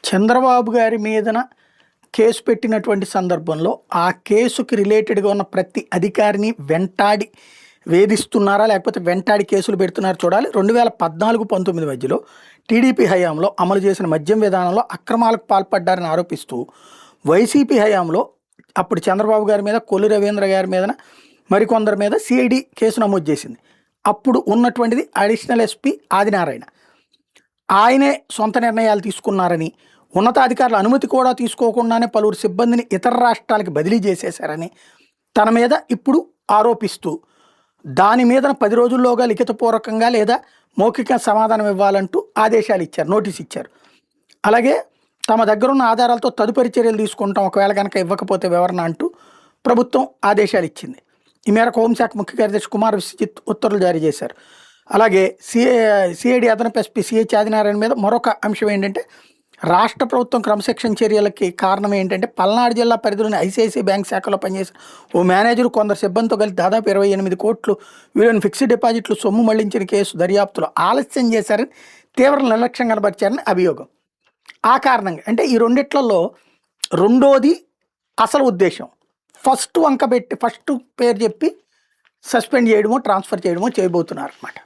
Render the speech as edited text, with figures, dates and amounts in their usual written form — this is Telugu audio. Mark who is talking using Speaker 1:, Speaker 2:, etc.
Speaker 1: చంద్రబాబు గారి మీదన కేసు పెట్టినటువంటి సందర్భంలో ఆ కేసుకి రిలేటెడ్గా ఉన్న ప్రతి అధికారిని వెంటాడి వేధిస్తున్నారా లేకపోతే వెంటాడి కేసులు పెడుతున్నారా చూడాలి. 2014-19 మధ్యలో టీడీపీ హయాంలో అమలు చేసిన మద్యం విధానంలో అక్రమాలకు పాల్పడ్డారని ఆరోపిస్తూ వైసీపీ హయాంలో అప్పుడు చంద్రబాబు గారి మీద, కొల్లు రవీంద్ర గారి మీద, మరికొందరి మీద సిఐడి కేసు నమోదు చేసింది. అప్పుడు ఉన్నటువంటిది అడిషనల్ ఎస్పీ ఆదినారాయణ. ఆయనే సొంత నిర్ణయాలు తీసుకున్నారని, ఉన్నతాధికారుల అనుమతి కూడా తీసుకోకుండానే పలువురు సిబ్బందిని ఇతర రాష్ట్రాలకు బదిలీ చేసేశారని తన మీద ఇప్పుడు ఆరోపిస్తూ దాని మీద 10 రోజుల్లోగా లిఖితపూర్వకంగా లేదా మౌఖిక సమాధానం ఇవ్వాలంటూ ఆదేశాలు ఇచ్చారు, నోటీస్ ఇచ్చారు. అలాగే తమ దగ్గర ఉన్న ఆధారాలతో తదుపరి చర్యలు తీసుకుంటాం ఒకవేళ కనుక ఇవ్వకపోతే వివరణ అంటూ ప్రభుత్వం ఆదేశాలు ఇచ్చింది. ఈ మేరకు హోంశాఖ ముఖ్య కార్యదర్శి కుమార్ విశ్వజిత్ ఉత్తర్వులు జారీ చేశారు. అలాగే సిఐడి అదనపు ఎస్పీ సిహెచ్ ఆదినారాయణ మీద మరొక అంశం ఏంటంటే, రాష్ట్ర ప్రభుత్వం క్రమశిక్షణ చర్యలకి కారణం ఏంటంటే పల్నాడు జిల్లా పరిధిలోని ఐసిఐసిఐ బ్యాంక్ శాఖలో పనిచేసిన ఓ మేనేజరు కొందరు సిబ్బందితో కలిసి దాదాపు 28 కోట్లు విలువైన ఫిక్స్డ్ డిపాజిట్లు సొమ్ము మళ్లించిన కేసు దర్యాప్తులో ఆలస్యం చేశారని, తీవ్ర నిర్లక్ష్యం కనబరిచారని అభియోగం. ఆ కారణంగా అంటే ఈ రెండిట్లలో రెండోది అసలు ఉద్దేశం. ఫస్ట్ వంక పెట్టి ఫస్ట్ పేరు చెప్పి సస్పెండ్ చేయడమో ట్రాన్స్ఫర్ చేయడమో చేయబోతున్నారు అన్నమాట.